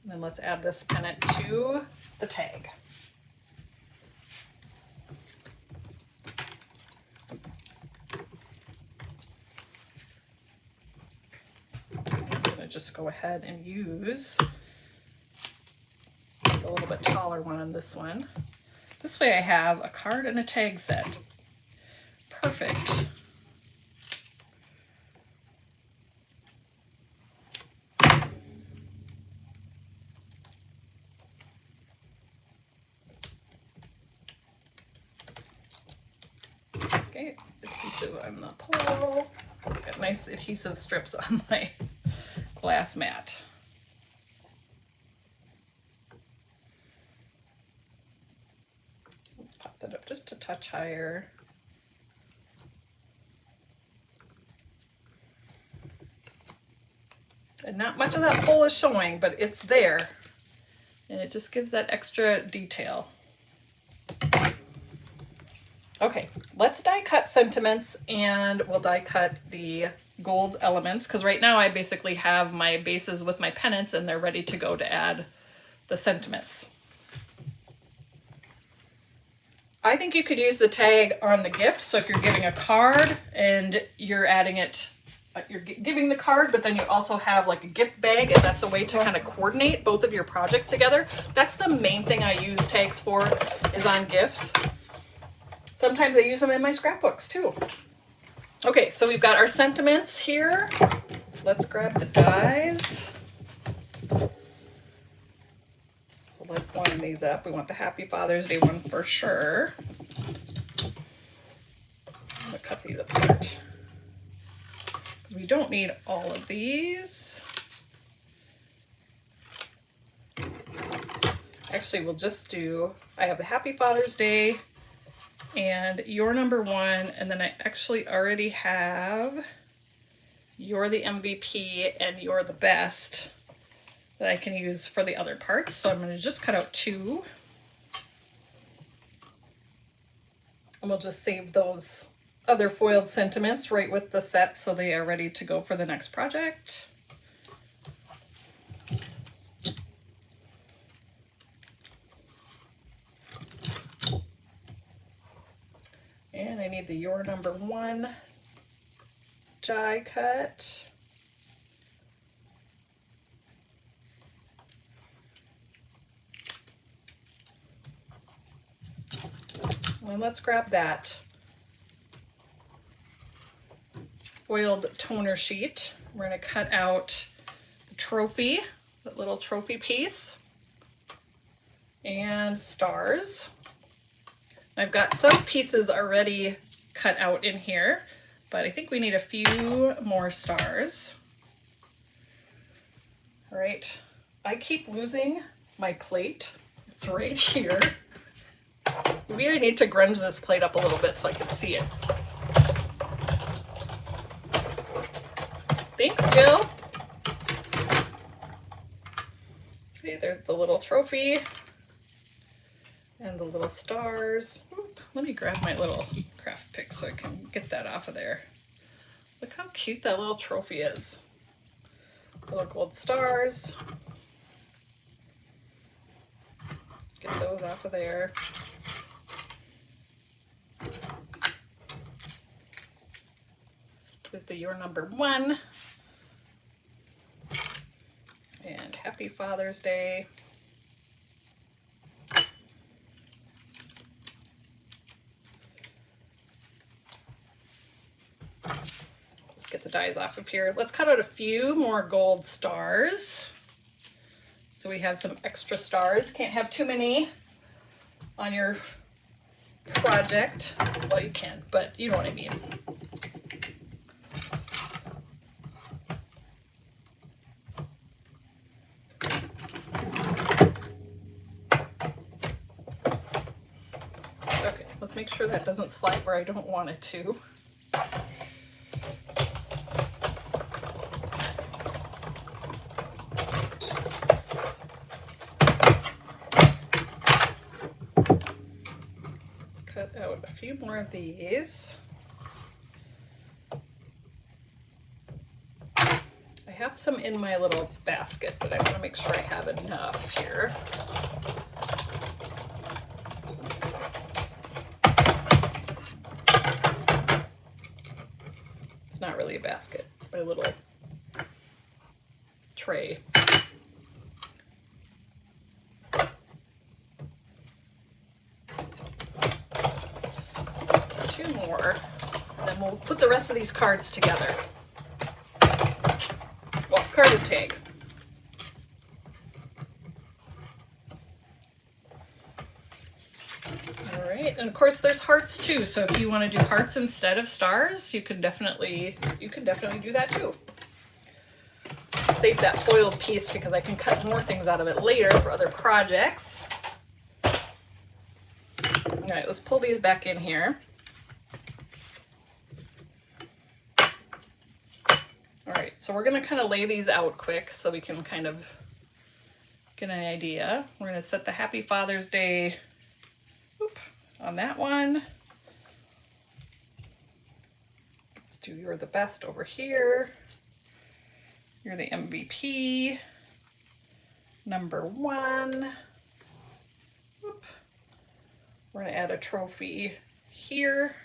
And then let's add this pennant to the tag. Just go ahead and use a little bit taller one on this one. This way I have a card and a tag set. Perfect. Okay, adhesive on the pole. Got nice adhesive strips on my glass mat. Let's pop that up just a touch higher. And not much of that pole is showing, but it's there. And it just gives that extra detail. Okay, let's die cut sentiments, and we'll die cut the gold elements, because right now I basically have my bases with my pennants and they're ready to go to add the sentiments. I think you could use the tag on the gift, so if you're giving a card and you're adding it, you're giving the card, but then you also have like a gift bag, and that's a way to kind of coordinate both of your projects together. That's the main thing I use tags for, is on gifts. Sometimes I use them in my scrapbooks too. Okay, so we've got our sentiments here. Let's grab the dies. So let's line these up. We want the Happy Father's Day one for sure. I'm gonna cut these apart. We don't need all of these. Actually, we'll just do, I have the Happy Father's Day and You're Number One, and then I actually already have You're the MVP and You're the Best that I can use for the other parts. So I'm going to just cut out 2. And we'll just save those other foiled sentiments right with the set so they are ready to go for the next project. And I need the Your Number One die cut. And let's grab that foiled toner sheet. We're going to cut out the trophy, that little trophy piece, and stars. I've got some pieces already cut out in here, but I think we need a few more stars. All right, I keep losing my plate. It's right here. Maybe I need to grunge this plate up a little bit so I can see it. Thanks, Jill. Okay, there's the little trophy and the little stars. Oop, let me grab my little craft pick so I can get that off of there. Look how cute that little trophy is. Little gold stars. Get those off of there. There's the Your Number One. And Happy Father's Day. Let's get the dies off of here. Let's cut out a few more gold stars. So we have some extra stars. Can't have too many on your project. Well, you can, but you know what I mean. Okay, let's make sure that doesn't slide where I don't want it to. Cut out a few more of these. I have some in my little basket, but I want to make sure I have enough here. It's not really a basket, it's my little tray. Two more, and then we'll put the rest of these cards together. Well, card and tag. All right, and of course there's hearts too. So if you want to do hearts instead of stars, you can definitely do that too. Save that foiled piece because I can cut more things out of it later for other projects. All right, let's pull these back in here. All right, so we're gonna kind of lay these out quick so we can kind of get an idea. We're gonna set the Happy Father's Day on that one. do You're the Best over here. You're the MVP. #1. Whoop. We're going to add a trophy here.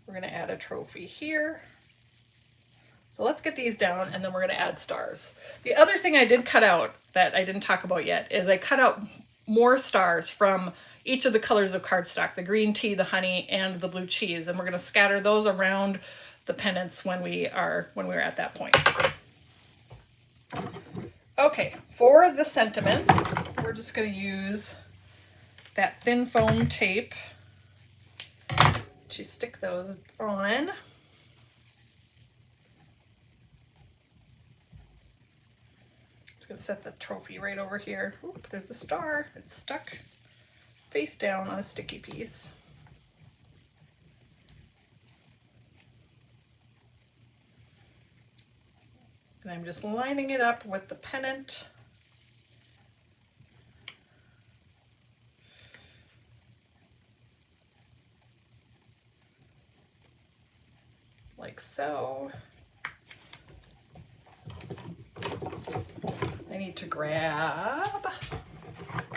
We're going to add a trophy here. So let's get these down, and then we're going to add stars. The other thing I did cut out that I didn't talk about yet is I cut out more stars from each of the colors of cardstock, the green tea, the honey, and the blue cheese. And we're going to scatter those around the pennants when we're at that point. Okay, for the sentiments, we're just going to use that thin foam tape to stick those on. Just going to set the trophy right over here. Oop, there's a star. It's stuck face down on a sticky piece. And I'm just lining it up with the pennant. Like so. I need to grab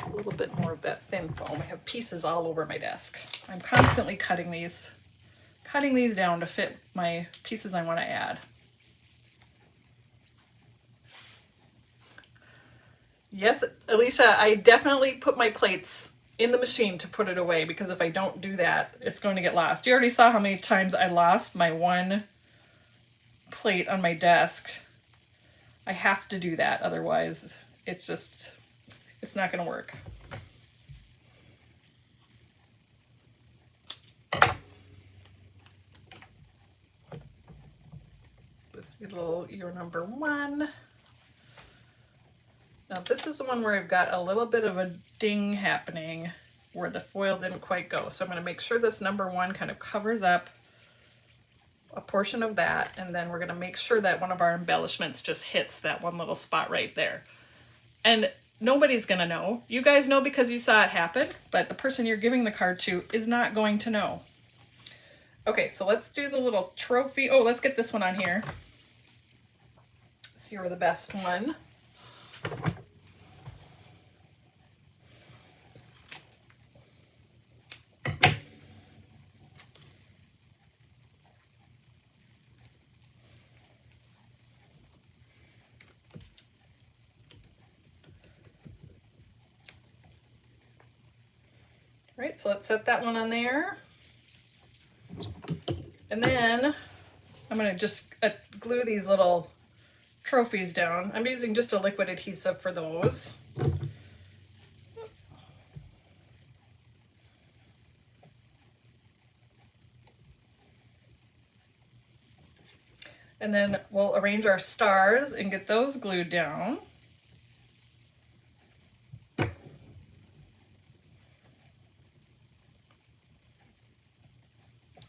a little bit more of that thin foam. I have pieces all over my desk. I'm constantly cutting these down to fit my pieces I want to add. Yes, Alicia, I definitely put my plates in the machine to put it away, because if I don't do that, it's going to get lost. You already saw how many times I lost my one plate on my desk. I have to do that, otherwise it's not going to work. This little You're #1. Now this is the one where I've got a little bit of a ding happening where the foil didn't quite go. So I'm going to make sure this #1 kind of covers up a portion of that, and then we're going to make sure that one of our embellishments just hits that one little spot right there. And nobody's going to know. You guys know because you saw it happen, but the person you're giving the card to is not going to know. Okay, so let's do the little trophy. Oh, let's get this one on here. So You're the Best one. Right, so let's set that one on there. And then I'm going to just glue these little trophies down. I'm using just a liquid adhesive for those. And then we'll arrange our stars and get those glued down.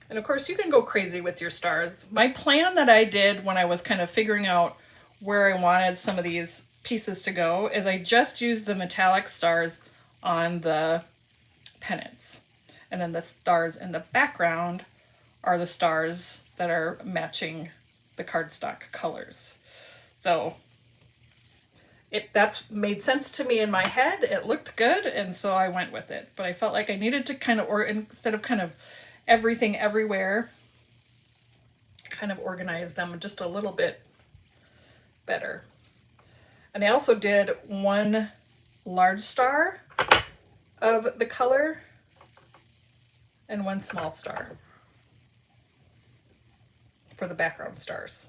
And of course you can go crazy with your stars. My plan that I did when I was kind of figuring out where I wanted some of these pieces to go is I just used the metallic stars on the pennants. And then the stars in the background are the stars that are matching the cardstock colors. So that's made sense to me in my head. It looked good, and so I went with it. But I felt like I needed to kind of, or instead of kind of everything everywhere, kind of organize them just a little bit better. And I also did one large star of the color and one small star for the background stars.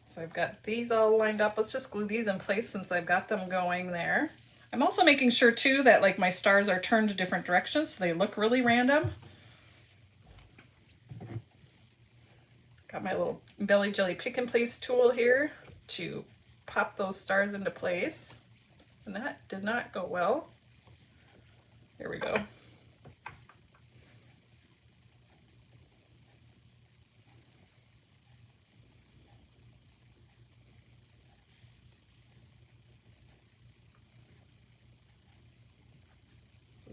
So I've got these all lined up. Let's just glue these in place since I've got them going there. I'm also making sure too that like my stars are turned to different directions so they look really random. Got my little Belly Jelly Pick and Place tool here to pop those stars into place. And that did not go well. There we go.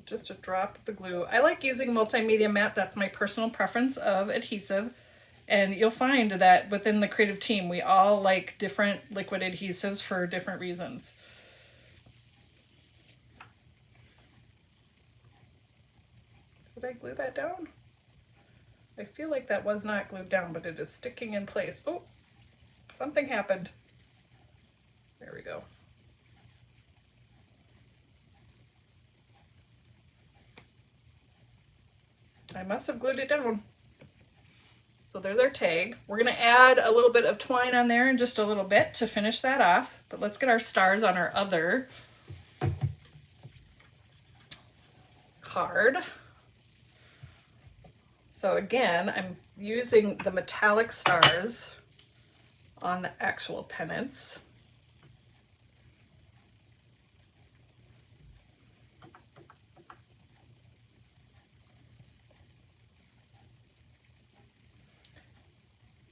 just a drop of the glue. I like using multimedia matte. That's my personal preference of adhesive. And you'll find that within the creative team, we all like different liquid adhesives for different reasons. Did I glue that down? I feel like that was not glued down, but it is sticking in place. Oh, something happened. There we go. I must have glued it down. So there's our tag. We're gonna add a little bit of twine on there in just a little bit to finish that off, but let's get our stars on our other card. So again, I'm using the metallic stars on the actual pennants.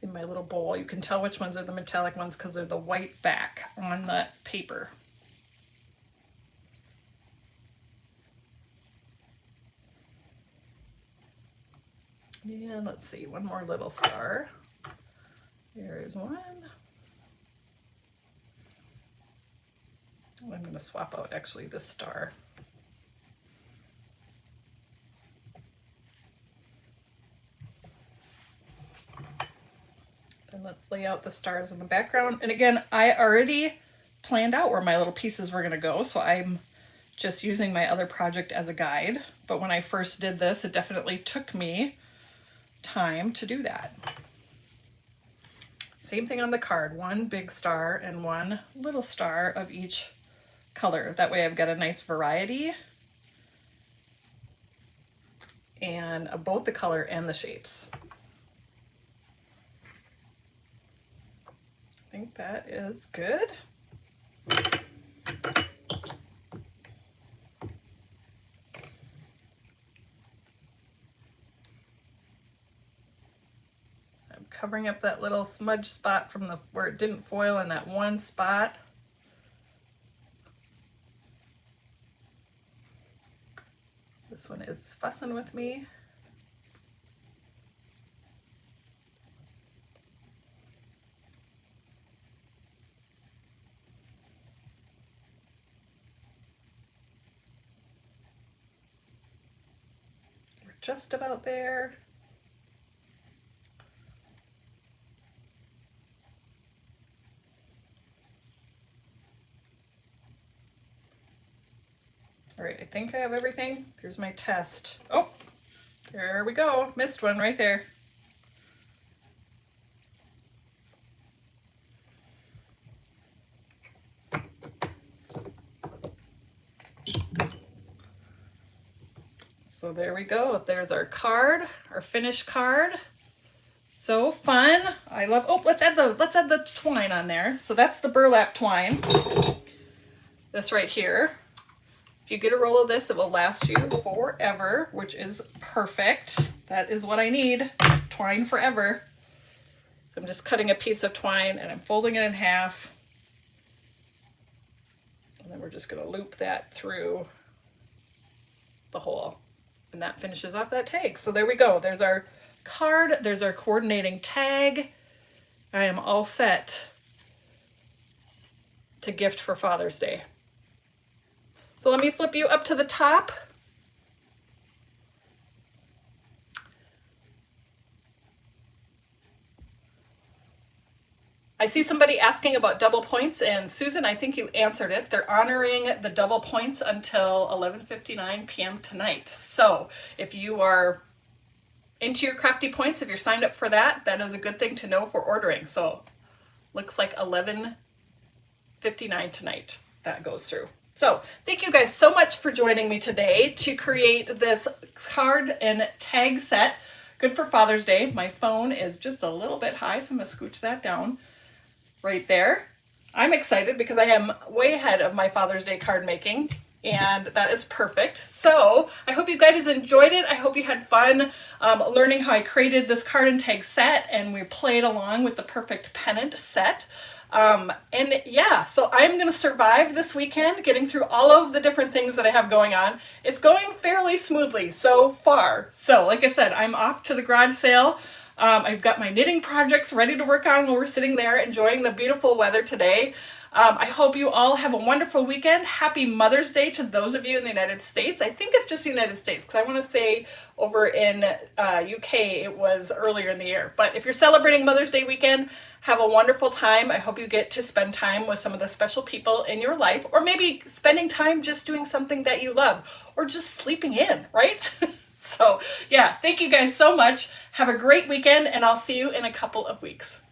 In my little bowl, you can tell which ones are the metallic ones because they're the white back on the paper. And let's see, one more little star. Here's one. I'm going to swap out actually this star. And let's lay out the stars in the background. And again, I already planned out where my little pieces were going to go, so I'm just using my other project as a guide. But when I first did this, it definitely took me time to do that. Same thing on the card, one big star and one little star of each color. That way I've got a nice variety and both the color and the shapes. I think that is good. Covering up that little smudge spot from the where it didn't foil in that one spot. This one is fussing with me. We're just about there. All right, I think I have everything. Here's my test. Oh, there we go. Missed one right there. So there we go. There's our card, our finished card. So fun. I love, oh, let's add the twine on there. So that's the burlap twine. This right here. If you get a roll of this, it will last you forever, which is perfect. That is what I need, twine forever. So I'm just cutting a piece of twine and I'm folding it in half. And then we're just gonna loop that through the hole. And that finishes off that tag. So there we go. There's our card, there's our coordinating tag. I am all set to gift for Father's Day. So let me flip you up to the top. I see somebody asking about double points, and Susan, I think you answered it. They're honoring the double points until 11:59 p.m. tonight. So if you are into your crafty points, if you're signed up for that, that is a good thing to know for ordering. So looks like 11:59 tonight that goes through. So thank you guys so much for joining me today to create this card and tag set. Good for Father's Day. My phone is just a little bit high, so I'm gonna scooch that down right there. I'm excited because I am way ahead of my Father's Day card making, and that is perfect. So I hope you guys enjoyed it. I hope you had fun learning how I created this card and tag set, and we played along with the Perfect Pennant set. And yeah, so I'm going to survive this weekend, getting through all of the different things that I have going on. It's going fairly smoothly so far. So like I said, I'm off to the garage sale. I've got my knitting projects ready to work on while we're sitting there enjoying the beautiful weather today. I hope you all have a wonderful weekend. Happy Mother's Day to those of you in the United States. I think it's just the United States, because I want to say over in UK it was earlier in the year. But if you're celebrating Mother's Day weekend, have a wonderful time. I hope you get to spend time with some of the special people in your life, or maybe spending time just doing something that you love, or just sleeping in, right? So yeah, thank you guys so much. Have a great weekend, and I'll see you in a couple of weeks.